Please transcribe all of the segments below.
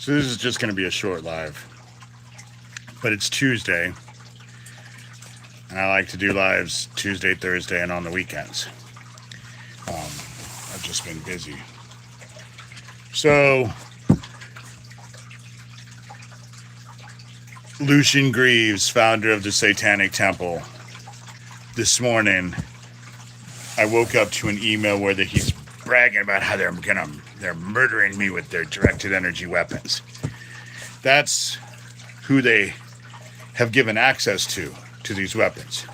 So this is just going to be a short live, but it's Tuesday, and I like to do lives Tuesday, Thursday, and on the weekends. I've just been busy. So, Lucian Greaves, founder of the Satanic Temple, this morning I woke up to an email where he's bragging about how they're murdering me with their directed energy weapons. That's who they have given access to these weapons.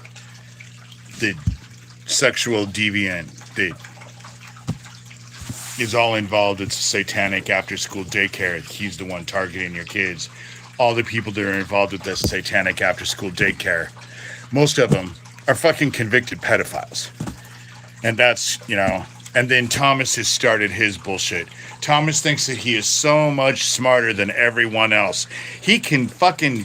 The sexual deviant that is all involved. It's a satanic after-school daycare. He's the one targeting your kids. All the people that are involved with this satanic after-school daycare, most of them are fucking convicted pedophiles. And that's, and then Thomas has started his bullshit. Thomas thinks that he is so much smarter than everyone else. He can fucking,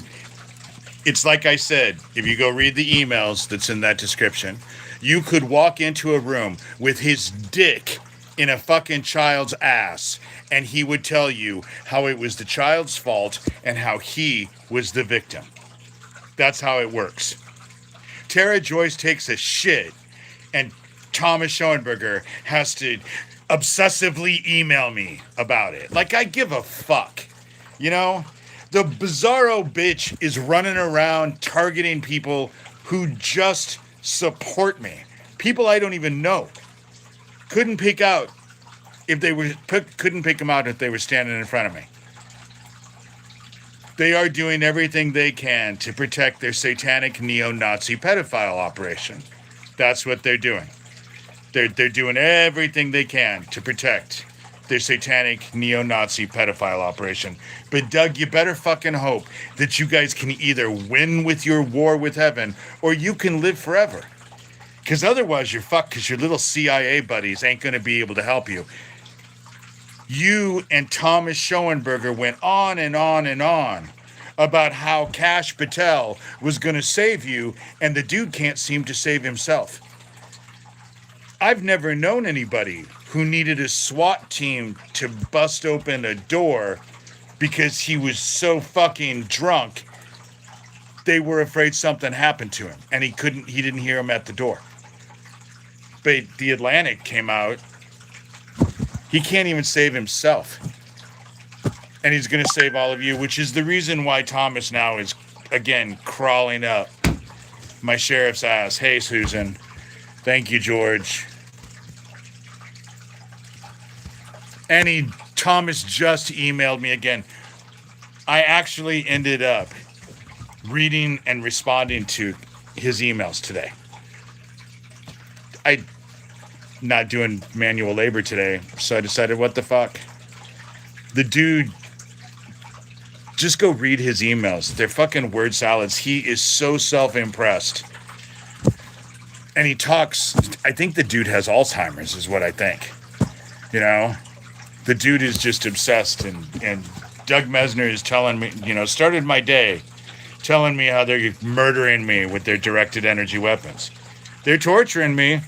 it's like I said, if you go read the emails that's in that description, you could walk into a room with his dick in a fucking child's ass, and he would tell you how it was the child's fault and how he was the victim. That's how it works. Tara Joyce takes a shit, and Thomas Schoenberger has to obsessively email me about it. Like, I give a fuck. The bizarro bitch is running around targeting people who just support me. People I don't even know. Couldn't pick them out if they were standing in front of me. They are doing everything they can to protect their satanic neo-Nazi pedophile operation. That's what they're doing. They're doing everything they can to protect their satanic neo-Nazi pedophile operation. But Doug, you better fucking hope that you guys can either win with your war with heaven or you can live forever. Because otherwise you're fucked, because your little CIA buddies ain't going to be able to help you. You and Thomas Schoenberger went on and on and on about how Kash Patel was going to save you, and the dude can't seem to save himself. I've never known anybody who needed a SWAT team to bust open a door because he was so fucking drunk they were afraid something happened to him, and he didn't hear him at the door. But the Atlantic came out. He can't even save himself. And he's going to save all of you, which is the reason why Thomas now is, again, crawling up my sheriff's ass. Hey, Susan. Thank you, George. And Thomas just emailed me again. I actually ended up reading and responding to his emails today. I'm not doing manual labor today, so I decided, what the fuck? The dude, just go read his emails. They're fucking word salads. He is so self-impressed. And he talks, I think the dude has Alzheimer's is what I think. The dude is just obsessed, and Doug Mesner is telling me, started my day telling me how they're murdering me with their directed energy weapons. They're torturing me,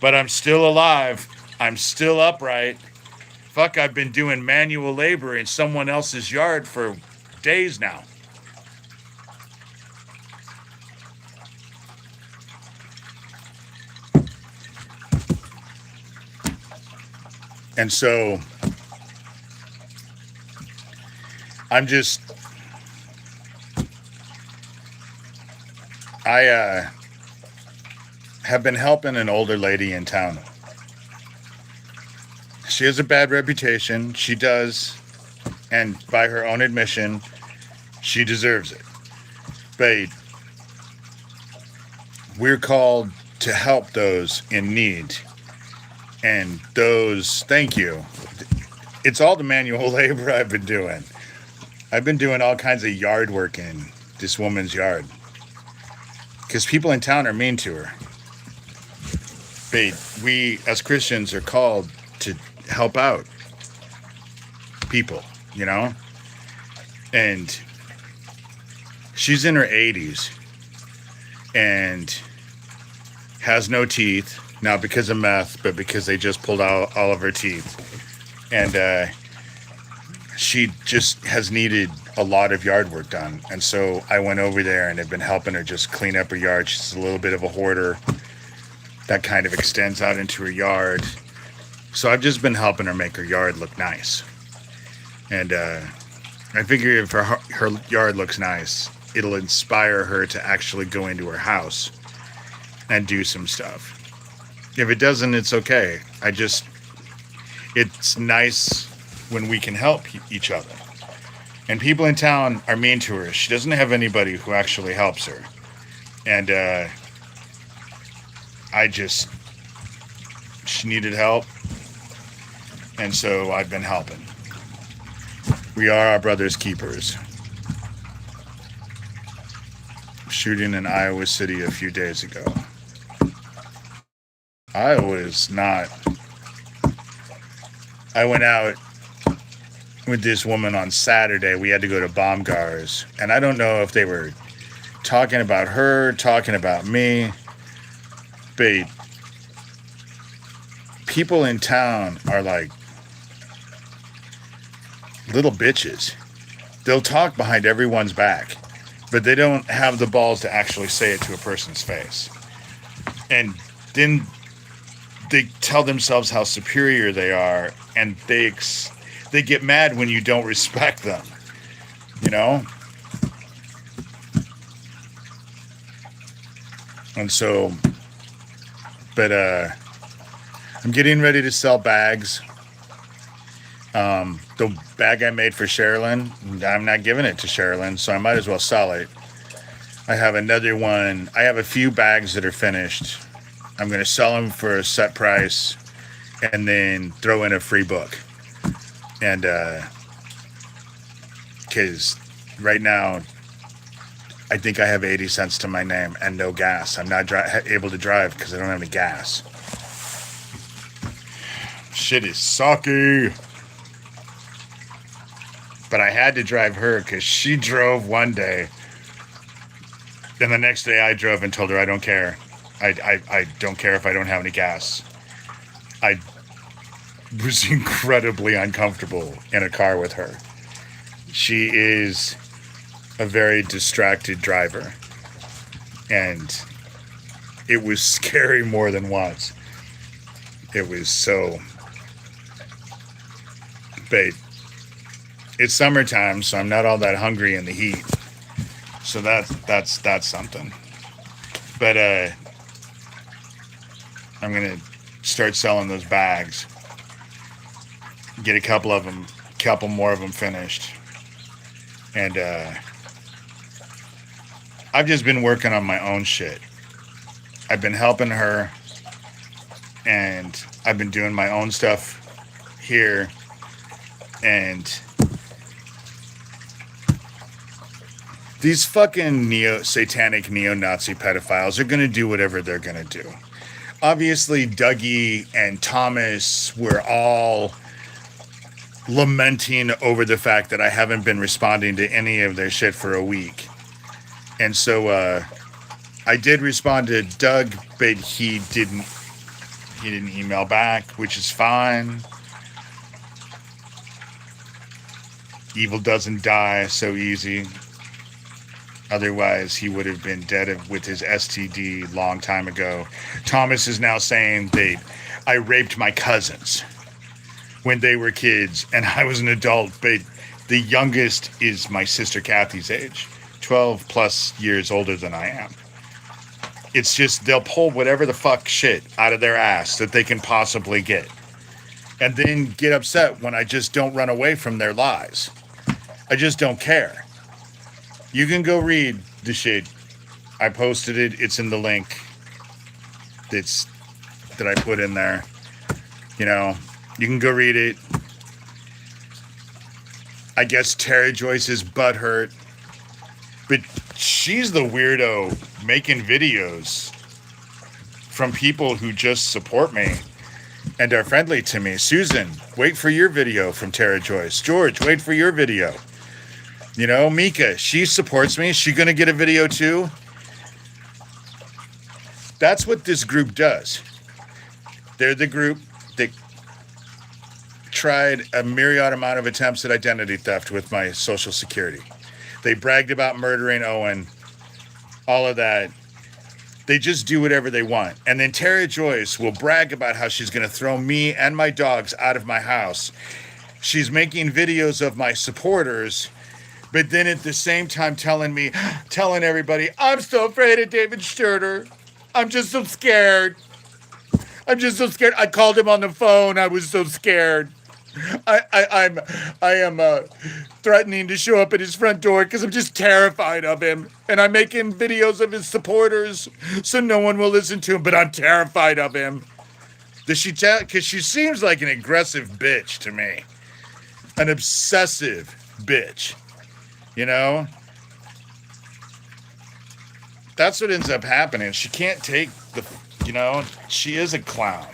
but I'm still alive. I'm still upright. Fuck, I've been doing manual labor in someone else's yard for days now. And so I have been helping an older lady in town. She has a bad reputation. She does. And by her own admission, she deserves it. But we're called to help those in need. And those, thank you. It's all the manual labor I've been doing. I've been doing all kinds of yard work in this woman's yard. Because people in town are mean to her. But we, as Christians, are called to help out people, And she's in her 80s and has no teeth. Not because of meth, but because they just pulled out all of her teeth. And she just has needed a lot of yard work done. And so I went over there and have been helping her just clean up her yard. She's a little bit of a hoarder that kind of extends out into her yard. So I've just been helping her make her yard look nice. And I figure if her yard looks nice, it'll inspire her to actually go into her house and do some stuff. If it doesn't, it's okay. It's nice when we can help each other. And people in town are mean to her. She doesn't have anybody who actually helps her. And she needed help. And so I've been helping. We are our brother's keepers. Shooting in Iowa City a few days ago. I went out with this woman on Saturday. We had to go to Baumgar's. And I don't know if they were talking about her, talking about me. But people in town are like little bitches. They'll talk behind everyone's back, but they don't have the balls to actually say it to a person's face. And then they tell themselves how superior they are, and they get mad when you don't respect them, you know? And so, but I'm getting ready to sell bags. The bag I made for Sherilyn, I'm not giving it to Sherilyn, so I might as well sell it. I have another one. I have a few bags that are finished. I'm going to sell them for a set price and then throw in a free book. And, because right now, I think I have 80 cents to my name and no gas. I'm not able to drive because I don't have any gas. Shit is sucky. But I had to drive her because she drove one day. Then the next day I drove and told her I don't care. I don't care if I don't have any gas. I was incredibly uncomfortable in a car with her. She is a very distracted driver. And it was scary more than once. It was so... But it's summertime, so I'm not all that hungry in the heat. So that's something. But I'm gonna start selling those bags. Get a couple more of them finished. And I've just been working on my own shit. I've been helping her, and I've been doing my own stuff here. And these fucking satanic neo-Nazi pedophiles are going to do whatever they're going to do. Obviously, Dougie and Thomas were all lamenting over the fact that I haven't been responding to any of their shit for a week. And so I did respond to Doug, but he didn't email back, which is fine. Evil doesn't die so easy. Otherwise, he would have been dead with his STD long time ago. Thomas is now saying that I raped my cousins when they were kids, and I was an adult, but the youngest is my sister Kathy's age, 12 plus years older than I am. It's just they'll pull whatever the fuck shit out of their ass that they can possibly get, and then get upset when I just don't run away from their lies. I just don't care. You can go read the shit. I posted it. It's in the link that I put in there. You know, you can go read it. I guess Tara Joyce is butthurt. But she's the weirdo making videos from people who just support me and are friendly to me. Susan, wait for your video from Tara Joyce. George, wait for your video. You know, Mika, she supports me. Is she going to get a video too? That's what this group does. They're the group that tried a myriad amount of attempts at identity theft with my social security. They bragged about murdering Owen, all of that. They just do whatever they want. And then Tara Joyce will brag about how she's going to throw me and my dogs out of my house. She's making videos of my supporters, but then at the same time telling everybody, I'm so afraid of David Shurter. I'm just so scared. I'm just so scared. I called him on the phone. I was so scared. I am threatening to show up at his front door because I'm just terrified of him. And I'm making videos of his supporters so no one will listen to him, but I'm terrified of him. Does she tell? Because she seems like an aggressive bitch to me. An obsessive bitch. You know? That's what ends up happening. She can't take she is a clown.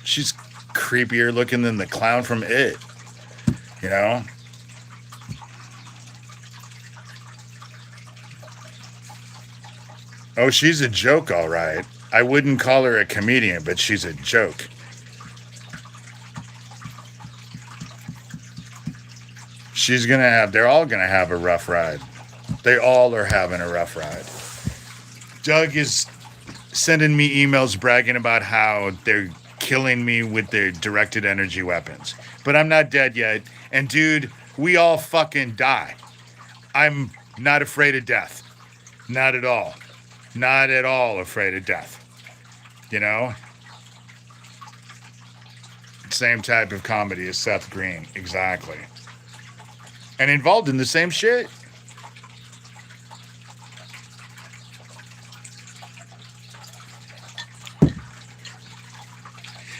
She's creepier looking than the clown from It. You know? Oh, she's a joke, all right. I wouldn't call her a comedian, but she's a joke. They're all gonna have a rough ride. They all are having a rough ride. Doug is sending me emails bragging about how they're killing me with their directed energy weapons. But I'm not dead yet. And dude, we all fucking die. I'm not afraid of death. Not at all. Not at all afraid of death. You know? Same type of comedy as Seth Green. Exactly. And involved in the same shit.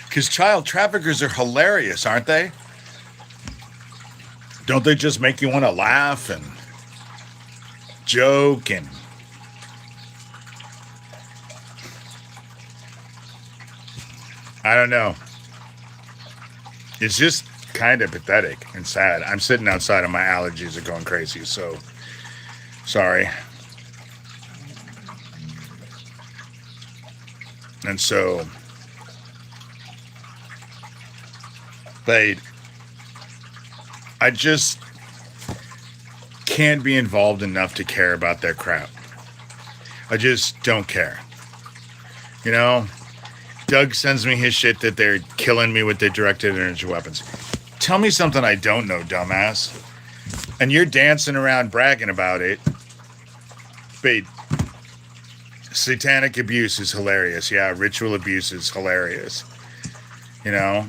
Because child traffickers are hilarious, aren't they? Don't they just make you want to laugh and joke and... I don't know. It's just kind of pathetic and sad. I'm sitting outside and my allergies are going crazy, so sorry. And so... But I just can't be involved enough to care about their crap. I just don't care. You know, Doug sends me his shit that they're killing me with their directed energy weapons. Tell me something I don't know, dumbass. And you're dancing around bragging about it. But satanic abuse is hilarious. Yeah, ritual abuse is hilarious. You know?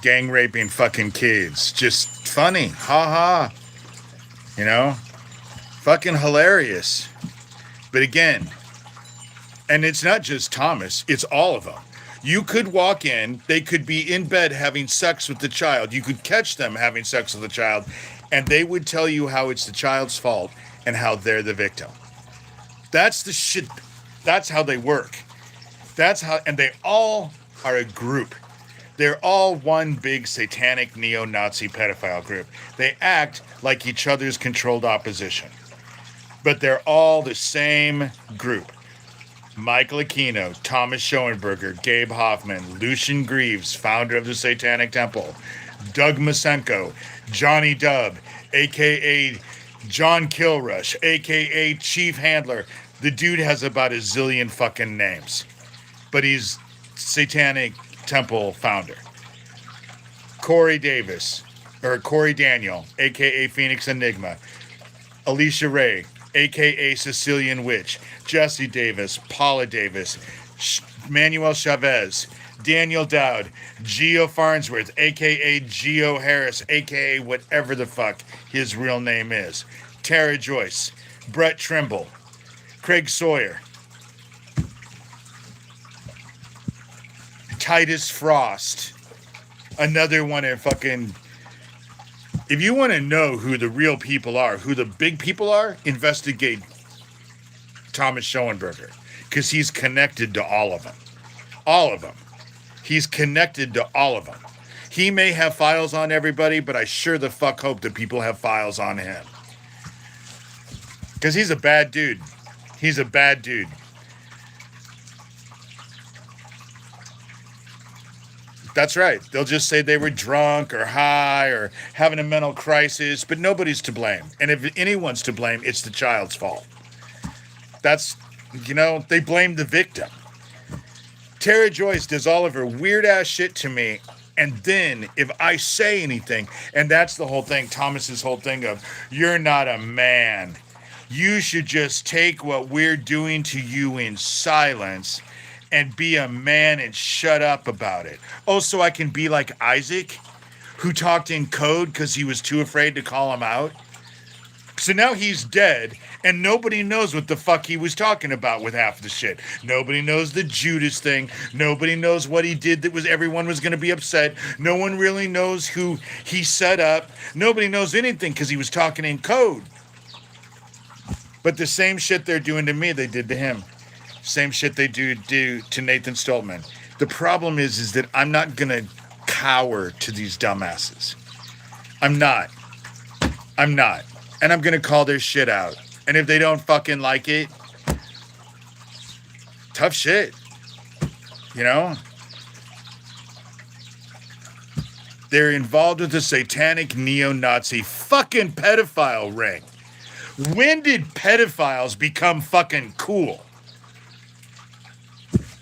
Gang raping fucking kids. Just funny. Ha ha. You know? Fucking hilarious. But again, and it's not just Thomas, it's all of them. You could walk in, they could be in bed having sex with the child. You could catch them having sex with the child, and they would tell you how it's the child's fault and how they're the victim. That's the shit. That's how they work. That's how, and they all are a group. They're all one big satanic neo-Nazi pedophile group. They act like each other's controlled opposition. But they're all the same group. Michael Aquino, Thomas Schoenberger, Gabe Hoffman, Lucian Greaves, founder of the Satanic Temple, Doug Masenko, Johnny Dubb, a.k.a. John Kilrush, a.k.a. Chief Handler. The dude has about a zillion fucking names. But he's Satanic Temple founder. Corey Daniel, a.k.a. Phoenix Enigma. Alicia Ray, a.k.a. Sicilian Witch. Jesse Davis, Paula Davis, Manuel Chavez, Daniel Dowd, Geo Farnsworth, a.k.a. Geo Harris, a.k.a. whatever the fuck his real name is. Tara Joyce, Brett Trimble, Craig Sawyer, Titus Frost, another one in fucking... If you want to know who the real people are, who the big people are, investigate Thomas Schoenberger, because he's connected to all of them. All of them. He's connected to all of them. He may have files on everybody, but I sure the fuck hope that people have files on him. Because he's a bad dude. He's a bad dude. That's right. They'll just say they were drunk or high or having a mental crisis, but nobody's to blame. And if anyone's to blame, it's the child's fault. That's, they blame the victim. Tara Joyce does all of her weird ass shit to me. And then if I say anything, and that's the whole thing, Thomas's whole thing of, you're not a man. You should just take what we're doing to you in silence and be a man and shut up about it. Oh, so I can be like Isaac, who talked in code because he was too afraid to call him out? So now he's dead, and nobody knows what the fuck he was talking about with half the shit. Nobody knows the Judas thing. Nobody knows what he did that was everyone was going to be upset. No one really knows who he set up. Nobody knows anything because he was talking in code. But the same shit they're doing to me, they did to him. Same shit they do to Nathan Stoltman. The problem is that I'm not going to cower to these dumbasses. I'm not. And I'm going to call their shit out. And if they don't fucking like it, tough shit. They're involved with a satanic neo-Nazi fucking pedophile ring. When did pedophiles become fucking cool?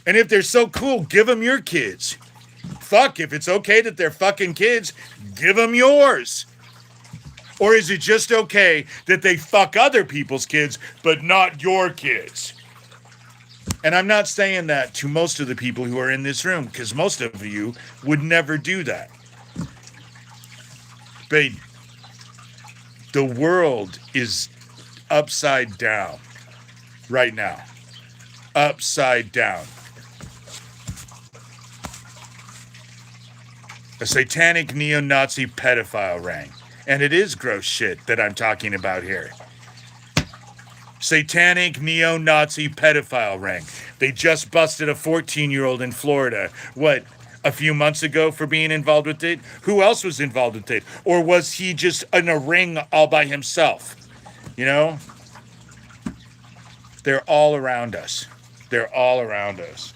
And if they're so cool, give them your kids. Fuck, if it's okay that they're fucking kids, give them yours. Or is it just okay that they fuck other people's kids, but not your kids? And I'm not saying that to most of the people who are in this room, because most of you would never do that. But the world is upside down right now. Upside down. A satanic neo-Nazi pedophile ring. And it is gross shit that I'm talking about here. Satanic neo-Nazi pedophile ring. They just busted a 14-year-old in Florida. What, a few months ago for being involved with it? Who else was involved with it? Or was he just in a ring all by himself? They're all around us. They're all around us.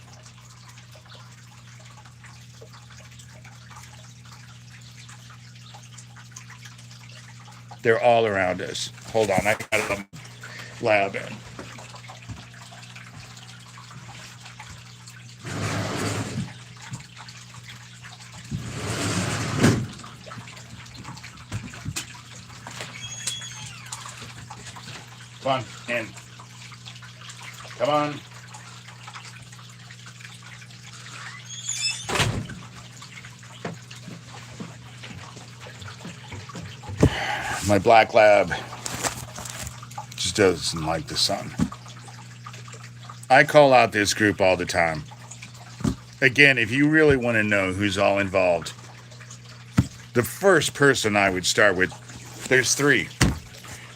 They're all around us. Hold on, I got a lab in. Come on, in. Come on. My black lab just doesn't like the sun. I call out this group all the time. Again, if you really want to know who's all involved, the first person I would start with, there's three.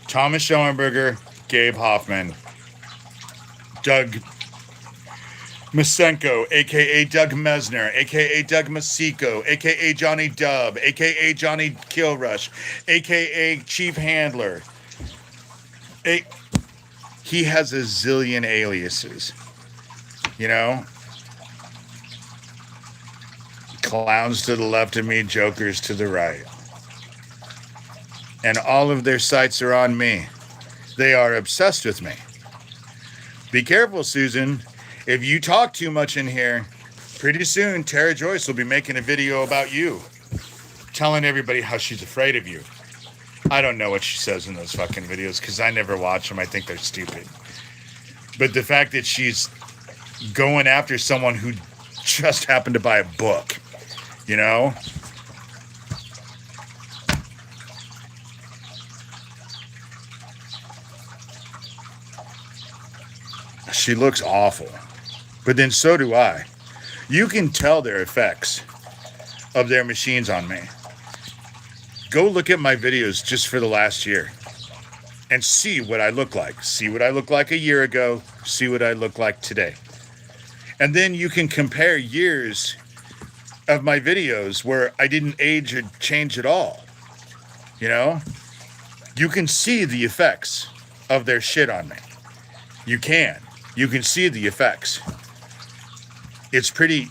Thomas Schoenberger, Gabe Hoffman, Doug Masenko, a.k.a. Doug Mesner, a.k.a. Doug Masico, a.k.a. Johnny Dubb, a.k.a. Johnny Killrush, a.k.a. Chief Handler. He has a zillion aliases. Clowns to the left of me, jokers to the right. And all of their sights are on me. They are obsessed with me. Be careful, Susan. If you talk too much in here, pretty soon Tara Joyce will be making a video about you, telling everybody how she's afraid of you. I don't know what she says in those fucking videos because I never watch them. I think they're stupid. But the fact that she's going after someone who just happened to buy a book, She looks awful. But then so do I. You can tell their effects of their machines on me. Go look at my videos just for the last year and see what I look like. See what I looked like a year ago. See what I look like today. And then you can compare years of my videos where I didn't age or change at all. You can see the effects of their shit on me. You can see the effects. It's pretty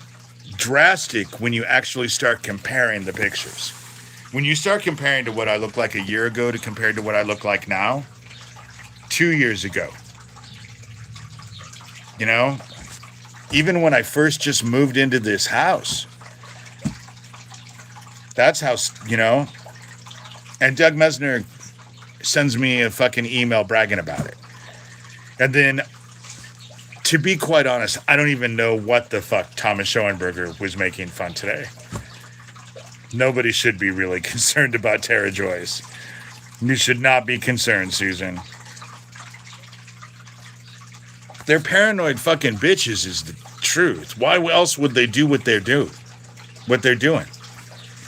drastic when you actually start comparing the pictures. When you start comparing to what I looked like a year ago to compared to what I look like now, 2 years ago, you know, even when I first just moved into this house, that's how, you know, and Doug Mesner sends me a fucking email bragging about it. And then, to be quite honest, I don't even know what the fuck Thomas Schoenberger was making fun today. Nobody should be really concerned about Tara Joyce. You should not be concerned, Susan. They're paranoid fucking bitches is the truth. Why else would they do what they're doing?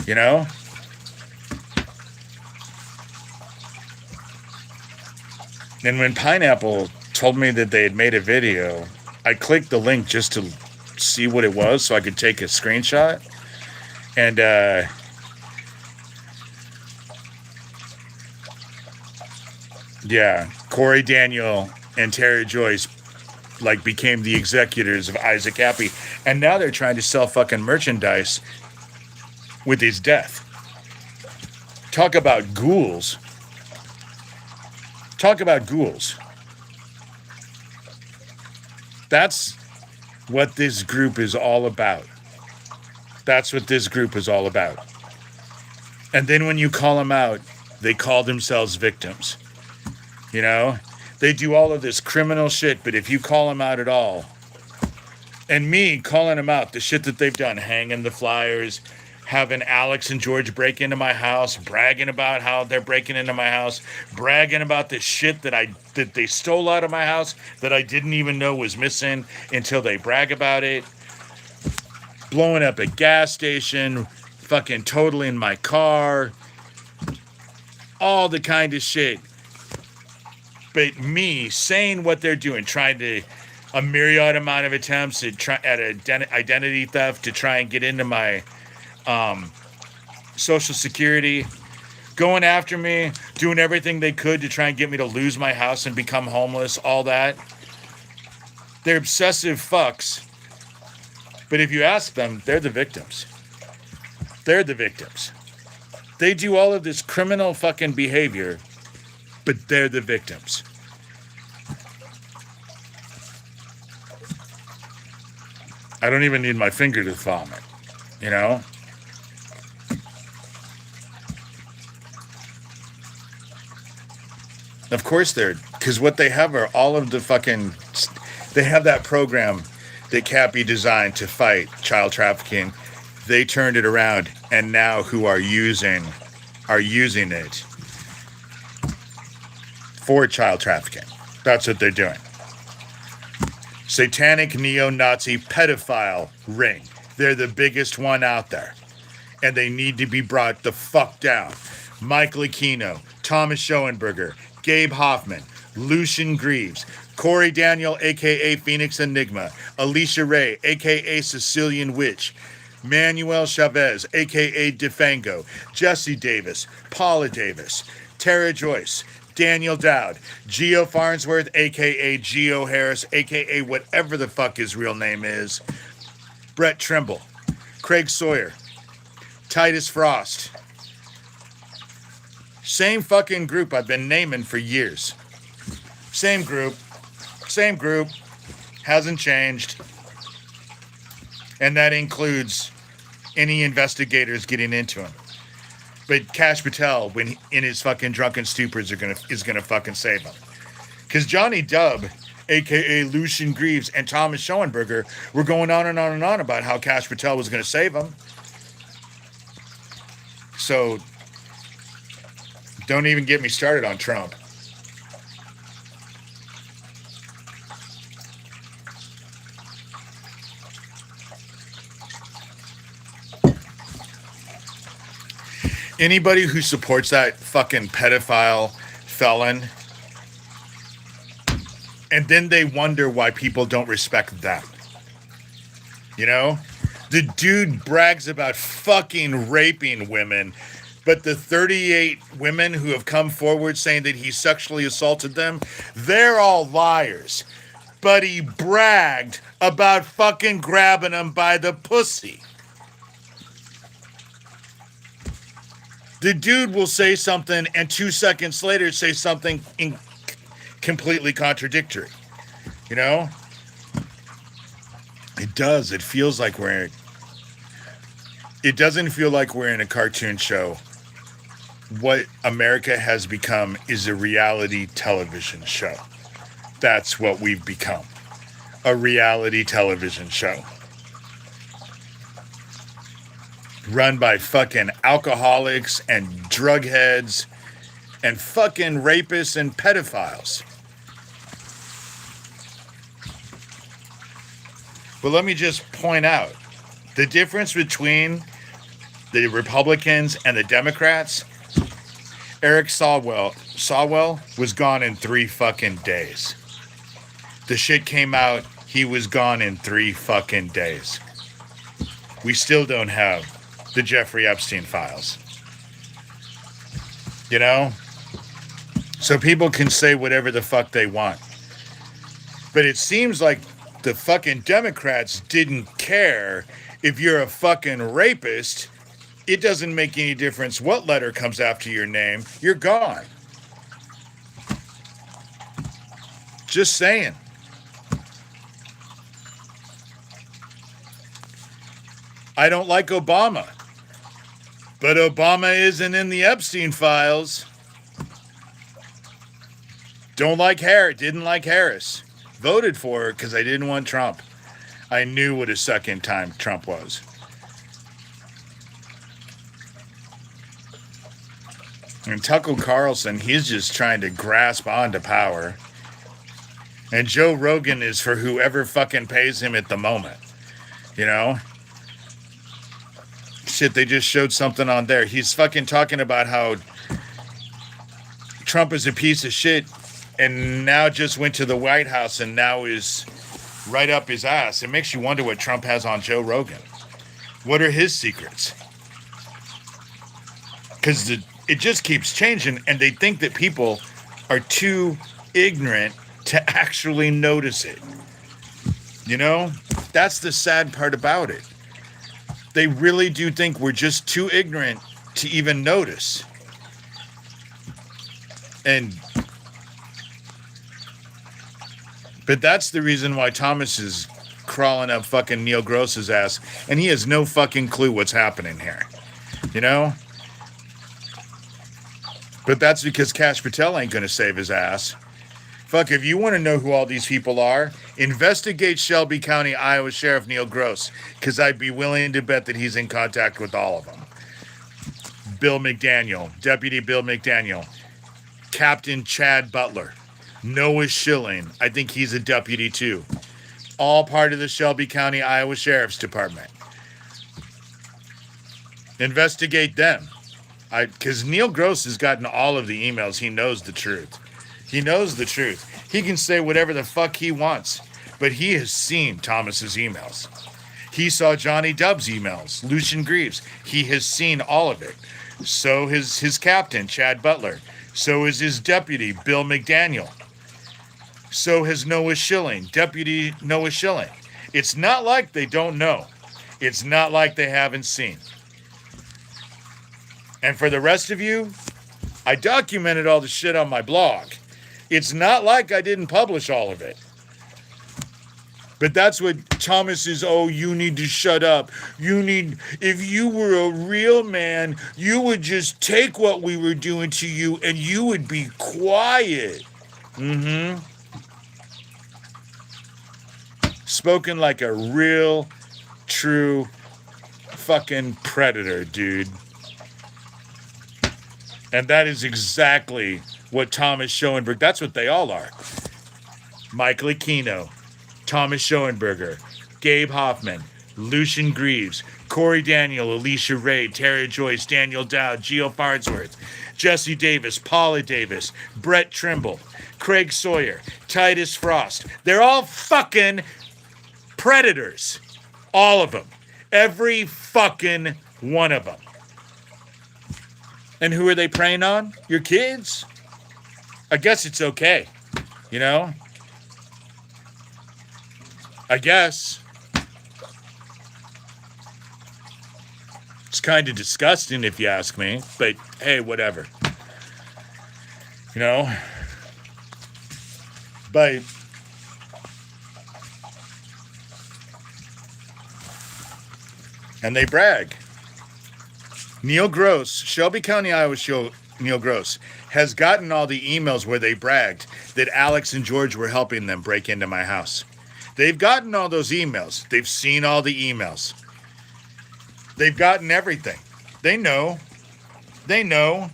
You know? And when Pineapple told me that they had made a video, I clicked the link just to see what it was so I could take a screenshot. And yeah, Corey Daniel and Terry Joyce like became the executors of Isaac Happy, and now they're trying to sell fucking merchandise with his death. Talk about ghouls. Talk about ghouls. That's what this group is all about. That's what this group is all about. And then when you call them out, they call themselves victims. You know? They do all of this criminal shit, but if you call them out at all, and me calling them out, the shit that they've done, hanging the flyers, having Alex and George break into my house, bragging about how they're breaking into my house, bragging about the shit that they stole out of my house that I didn't even know was missing until they brag about it, blowing up a gas station, fucking totaling my car, all the kind of shit. But me saying what they're doing, trying to, a myriad amount of attempts at identity theft to try and get into my Social Security, going after me, doing everything they could to try and get me to lose my house and become homeless, all that. They're obsessive fucks. But if you ask them, they're the victims. They're the victims. They do all of this criminal fucking behavior, but they're the victims. I don't even need my finger to vomit, you know? Of course because what they have are all of the fucking, they have that program that Cappy designed to fight child trafficking. They turned it around, and now who are using it for child trafficking. That's what they're doing. Satanic neo-Nazi pedophile ring. They're the biggest one out there. And they need to be brought the fuck down. Michael Aquino, Thomas Schoenberger, Gabe Hoffman, Lucian Greaves, Corey Daniel, a.k.a. Phoenix Enigma, Alicia Ray, a.k.a. Sicilian Witch, Manuel Chavez, a.k.a. Defango, Jesse Davis, Paula Davis, Tara Joyce, Daniel Dowd, Geo Farnsworth, a.k.a. Geo Harris, a.k.a. whatever the fuck his real name is, Brett Trimble, Craig Sawyer, Titus Frost. Same fucking group I've been naming for years. Same group, hasn't changed. And that includes any investigators getting into him. But Kash Patel, when in his fucking drunken stupors, is gonna fucking save him. Because Johnny Dubb, a.k.a. Lucian Greaves, and Thomas Schoenberger were going on and on and on about how Kash Patel was gonna save him. So, don't even get me started on Trump. Anybody who supports that fucking pedophile felon, and then they wonder why people don't respect them. You know? The dude brags about fucking raping women, but the 38 women who have come forward saying that he sexually assaulted them, they're all liars. but he bragged about fucking grabbing him by the pussy. The dude will say something and 2 seconds later say something completely contradictory. You know? It does. It feels like it doesn't feel like we're in a cartoon show. What America has become is a reality television show. That's what we've become. A reality television show. Run by fucking alcoholics and drug heads and fucking rapists and pedophiles. But let me just point out the difference between the Republicans and the Democrats. Eric Swalwell was gone in 3 fucking days. The shit came out, he was gone in 3 fucking days. We still don't have the Jeffrey Epstein files. You know? So people can say whatever the fuck they want. But it seems like the fucking Democrats didn't care if you're a fucking rapist. It doesn't make any difference what letter comes after your name. You're gone. Just saying. I don't like Obama. But Obama isn't in the Epstein files. Don't like Harris. Didn't like Harris. Voted for her because I didn't want Trump. I knew what a second time Trump was. And Tucker Carlson, he's just trying to grasp onto power. And Joe Rogan is for whoever fucking pays him at the moment. You know? Shit, they just showed something on there. He's fucking talking about how Trump is a piece of shit and now just went to the White House and now is right up his ass. It makes you wonder what Trump has on Joe Rogan. What are his secrets? Because it just keeps changing and they think that people are too ignorant to actually notice it. You know? That's the sad part about it. They really do think we're just too ignorant to even notice. But that's the reason why Thomas is crawling up fucking Neil Gross's ass, and he has no fucking clue what's happening here. You know? But that's because Kash Patel ain't gonna save his ass. Fuck, if you want to know who all these people are, investigate Shelby County, Iowa Sheriff Neil Gross, because I'd be willing to bet that he's in contact with all of them. Bill McDaniel, Deputy Bill McDaniel, Captain Chad Butler, Noah Schilling, I think he's a deputy too. All part of the Shelby County, Iowa Sheriff's Department. Investigate them. Because Neil Gross has gotten all of the emails. He knows the truth. He knows the truth. He can say whatever the fuck he wants, but he has seen Thomas's emails. He saw Johnny Dubb's emails, Lucian Greaves. He has seen all of it. So his captain, Chad Butler. So is his deputy, Bill McDaniel. So has Noah Schilling, Deputy Noah Schilling. It's not like they don't know. It's not like they haven't seen. And for the rest of you, I documented all the shit on my blog. It's not like I didn't publish all of it. But that's what Thomas is, oh, you need to shut up. If you were a real man, you would just take what we were doing to you and you would be quiet. Mm-hmm. Spoken like a real, true fucking predator, dude. And that is exactly what Thomas Schoenberg, that's what they all are. Michael Aquino, Thomas Schoenberger, Gabe Hoffman, Lucian Greaves, Corey Daniel, Alicia Ray, Tara Joyce, Daniel Dowd, Gio Farnsworth, Jesse Davis, Paula Davis, Brett Trimble, Craig Sawyer, Titus Frost. They're all fucking predators. All of them. Every fucking one of them. And who are they preying on? Your kids? I guess it's okay. You know? I guess. It's kind of disgusting if you ask me, but hey, whatever. You know? But and they brag. Neil Gross, Shelby County, Iowa show Neil Gross has gotten all the emails where they bragged that Alex and George were helping them break into my house. They've gotten all those emails. They've seen all the emails. They've gotten everything. They know. They know.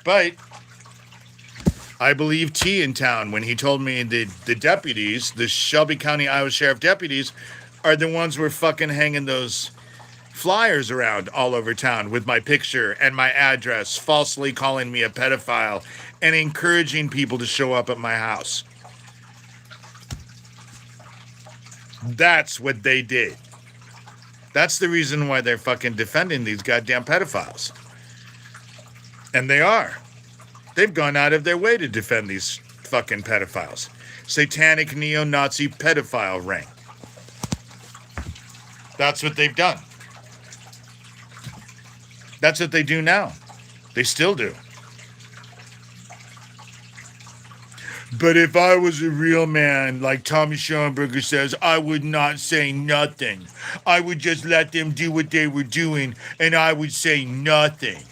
But I believe T in town when he told me the deputies, the Shelby County, Iowa Sheriff deputies, are the ones who were fucking hanging those flyers around all over town with my picture and my address, falsely calling me a pedophile and encouraging people to show up at my house. That's what they did. That's the reason why they're fucking defending these goddamn pedophiles. And they are. They've gone out of their way to defend these fucking pedophiles. Satanic neo-Nazi pedophile ring. That's what they've done. That's what they do now. They still do. But if I was a real man, like Tommy Schoenberger says, I would not say nothing. I would just let them do what they were doing, and I would say nothing.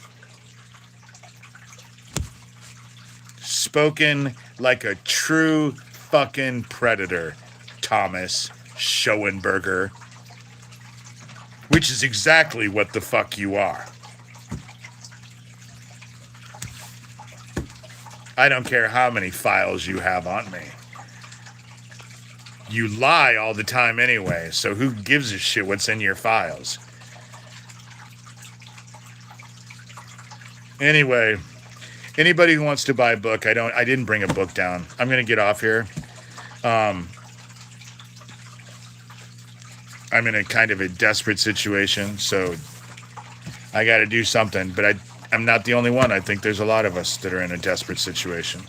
Spoken like a true fucking predator, Thomas Schoenberger. Which is exactly what the fuck you are. I don't care how many files you have on me. You lie all the time anyway, so who gives a shit what's in your files? Anyway, anybody who wants to buy a book, I didn't bring a book down. I'm going to get off here. I'm in a kind of a desperate situation, so I got to do something, but I'm not the only one. I think there's a lot of us that are in a desperate situation.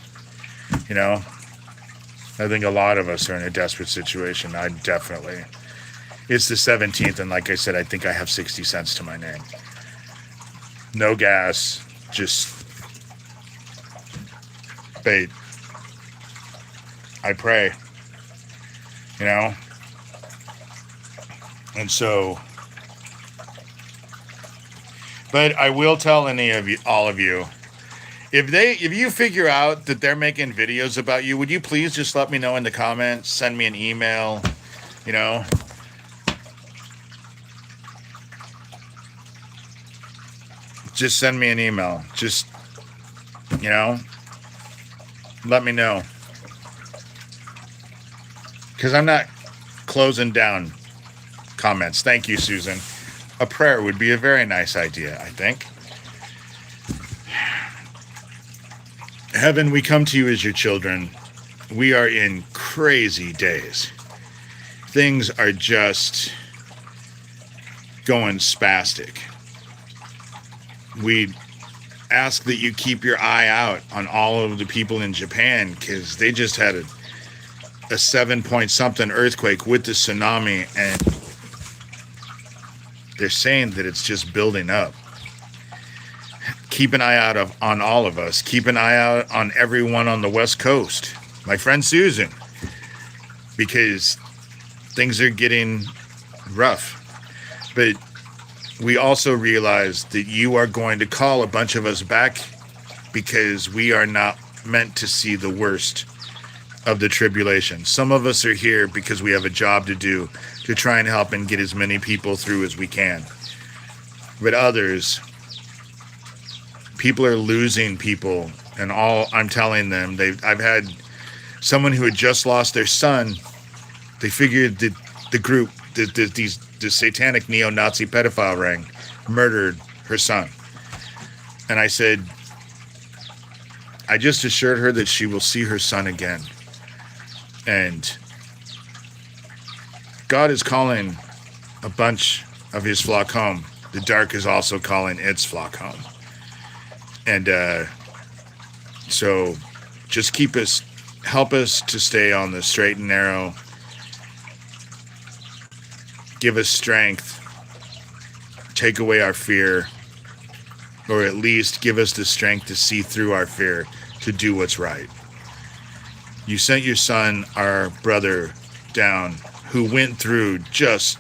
You know? I think a lot of us are in a desperate situation. I definitely. It's the 17th, and like I said, I think I have 60 cents to my name. No gas, just bait. I pray. You know? And so, but I will tell all of you, if you figure out that they're making videos about you, would you please just let me know in the comments, send me an email, you know? Just send me an email. Just, you know, let me know. Because I'm not closing down comments. Thank you, Susan. A prayer would be a very nice idea, I think. Heaven, we come to you as your children. We are in crazy days. Things are just going spastic. We ask that you keep your eye out on all of the people in Japan, because they just had a 7-point-something earthquake with the tsunami, and they're saying that it's just building up. Keep an eye out on all of us. Keep an eye out on everyone on the West Coast. My friend Susan. Because things are getting rough. But we also realize that you are going to call a bunch of us back, because we are not meant to see the worst of the tribulation. Some of us are here because we have a job to do, to try and help and get as many people through as we can. But others, people are losing people, and all I'm telling them, I've had someone who had just lost their son. They figured that the group, the satanic neo-Nazi pedophile ring, murdered her son. And I said, I just assured her that she will see her son again. And God is calling a bunch of his flock home. The dark is also calling its flock home. And so just keep us help us to stay on the straight and narrow. Give us strength. Take away our fear. Or at least give us the strength to see through our fear, to do what's right. You sent your son, our brother, down, who went through just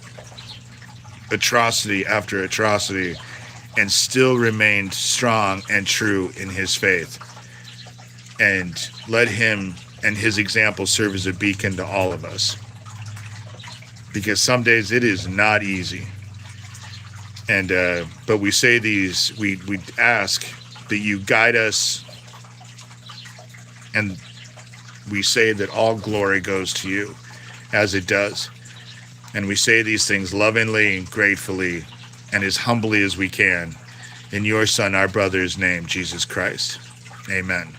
atrocity after atrocity and still remained strong and true in his faith. And let him and his example serve as a beacon to all of us. Because some days it is not easy. And but we say these, we ask that you guide us, and we say that all glory goes to you, as it does. And we say these things lovingly, gratefully, and as humbly as we can, in your Son, our brother's name, Jesus Christ. Amen.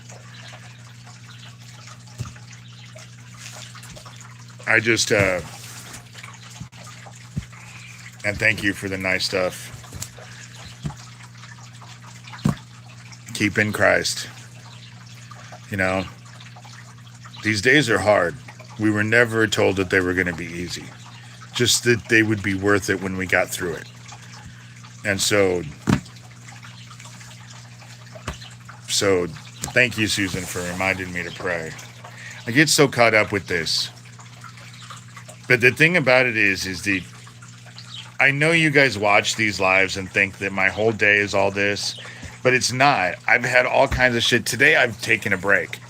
I just, and thank you for the nice stuff. Keep in Christ. You know, these days are hard. We were never told that they were going to be easy. Just that they would be worth it when we got through it. And so thank you, Susan, for reminding me to pray. I get so caught up with this. But the thing about it is that I know you guys watch these lives and think that my whole day is all this, but it's not. I've had all kinds of shit. Today I've taken a break.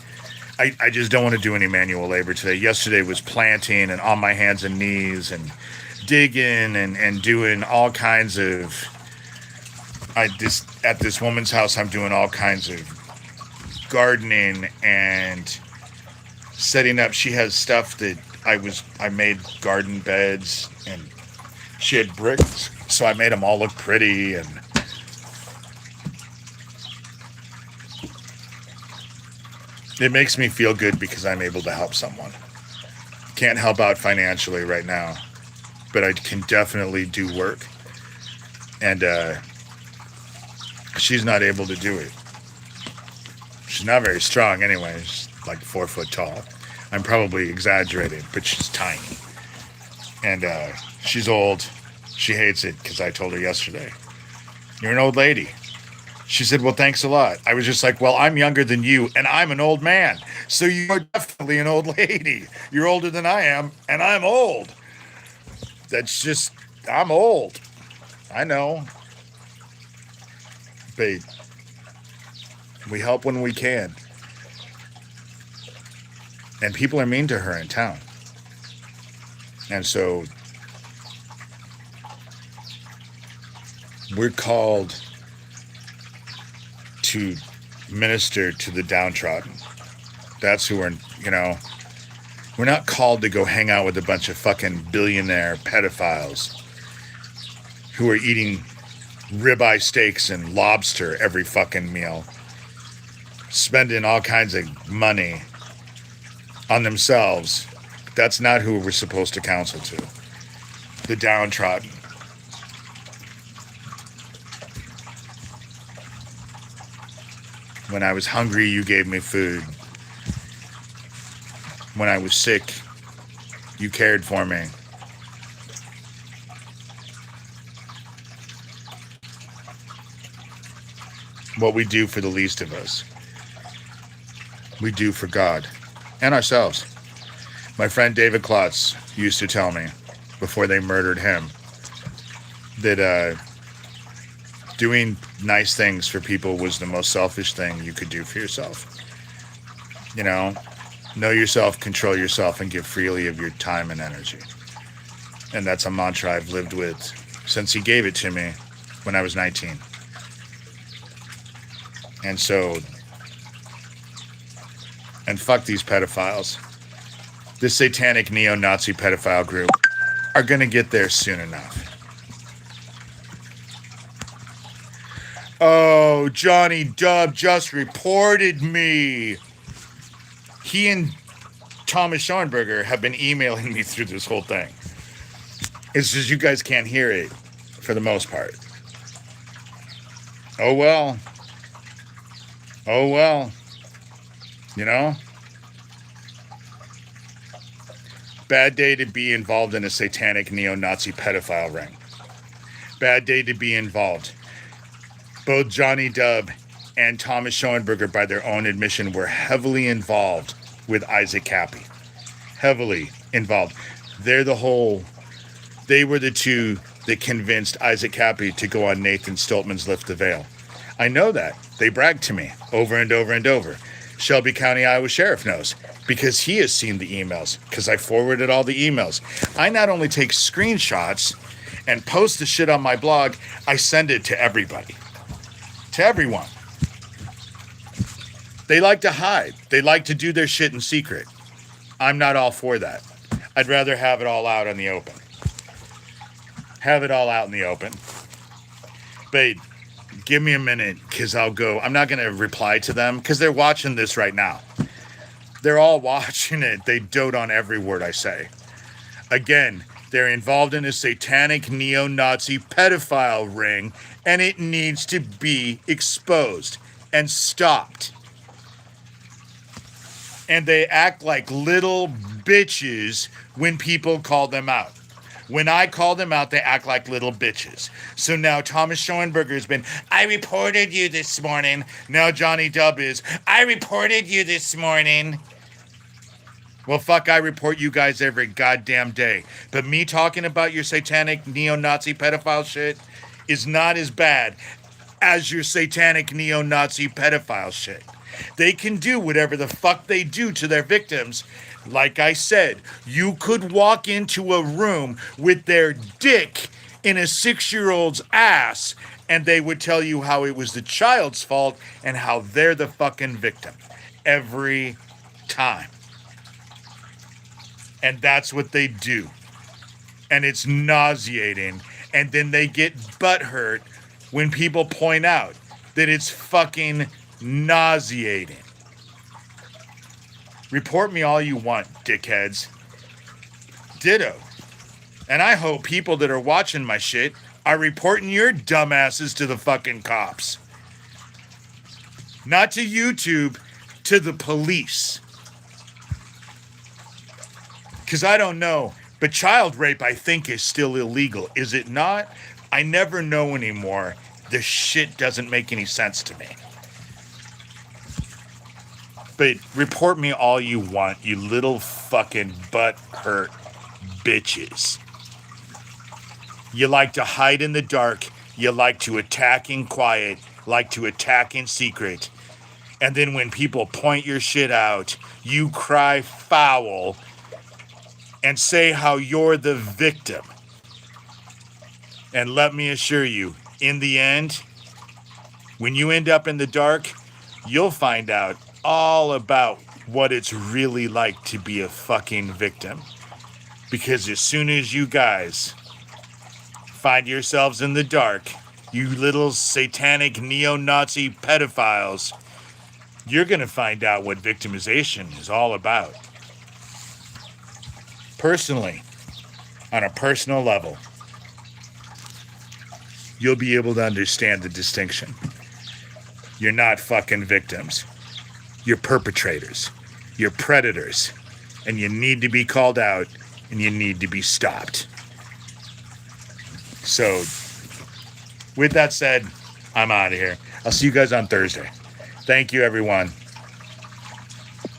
I just don't want to do any manual labor today. Yesterday was planting and on my hands and knees and digging and doing all kinds of, at this woman's house, I'm doing all kinds of gardening and setting up. She has stuff that I made garden beds, and she had bricks, so I made them all look pretty. And it makes me feel good because I'm able to help someone. Can't help out financially right now, but I can definitely do work. And she's not able to do it. She's not very strong anyway. She's like 4 foot tall. I'm probably exaggerating, but she's tiny. And she's old. She hates it because I told her yesterday, "You're an old lady." She said, "Well, thanks a lot." I was just like, "Well, I'm younger than you, and I'm an old man. So you're definitely an old lady. You're older than I am, and I'm old." That's just, I'm old. I know. But we help when we can. And people are mean to her in town. And so we're called to minister to the downtrodden. That's who we're not called to go hang out with a bunch of fucking billionaire pedophiles who are eating ribeye steaks and lobster every fucking meal, spending all kinds of money on themselves. That's not who we're supposed to counsel to. The downtrodden. When I was hungry, you gave me food. When I was sick, you cared for me. What we do for the least of us, we do for God and ourselves. My friend David Klotz used to tell me, before they murdered him, that doing nice things for people was the most selfish thing you could do for yourself. You know yourself, control yourself, and give freely of your time and energy. And that's a mantra I've lived with since he gave it to me when I was 19. And so, and fuck these pedophiles. This satanic neo-Nazi pedophile group are going to get there soon enough. Oh, Johnny Dub just reported me. He and Thomas Schoenberger have been emailing me through this whole thing. It's just you guys can't hear it for the most part. Oh well. You know? Bad day to be involved in a satanic neo-Nazi pedophile ring. Bad day to be involved. Both Johnny Depp and Thomas Schoenberger, by their own admission, were heavily involved with Isaac Cappy. Heavily involved. They were the two that convinced Isaac Cappy to go on Nathan Stoltman's Lift the Veil. I know that. They bragged to me over and over and over. Shelby County, Iowa Sheriff knows because he has seen the emails because I forwarded all the emails. I not only take screenshots and post the shit on my blog, I send it to everybody. To everyone. They like to hide. They like to do their shit in secret. I'm not all for that. I'd rather have it all out in the open. Have it all out in the open. But give me a minute, because I'll go. I'm not going to reply to them, because they're watching this right now. They're all watching it. They dote on every word I say. Again, they're involved in a satanic neo-Nazi pedophile ring, and it needs to be exposed and stopped. And they act like little bitches when people call them out. When I call them out, they act like little bitches. So now Thomas Schoenberger's been, I reported you this morning. Now Johnny Depp is, I reported you this morning. Well, fuck, I report you guys every goddamn day. But me talking about your satanic neo-Nazi pedophile shit is not as bad as your satanic neo-Nazi pedophile shit. They can do whatever the fuck they do to their victims. Like I said, you could walk into a room with their dick in a 6-year-old's ass and they would tell you how it was the child's fault and how they're the fucking victim. Every time. And that's what they do. And it's nauseating. And then they get butthurt when people point out that it's fucking nauseating. Report me all you want, dickheads. Ditto. And I hope people that are watching my shit are reporting your dumbasses to the fucking cops. Not to YouTube, to the police. Because I don't know, but child rape, I think, is still illegal. Is it not? I never know anymore. This shit doesn't make any sense to me. But report me all you want, you little fucking butt-hurt bitches. You like to hide in the dark. You like to attack in quiet, like to attack in secret. And then when people point your shit out, you cry foul and say how you're the victim. And let me assure you, in the end, when you end up in the dark, you'll find out all about what it's really like to be a fucking victim. Because as soon as you guys find yourselves in the dark, you little satanic neo-Nazi pedophiles, you're going to find out what victimization is all about. Personally, on a personal level, you'll be able to understand the distinction. You're not fucking victims. You're perpetrators. You're predators. And you need to be called out and you need to be stopped. So, with that said, I'm out of here. I'll see you guys on Thursday. Thank you, everyone.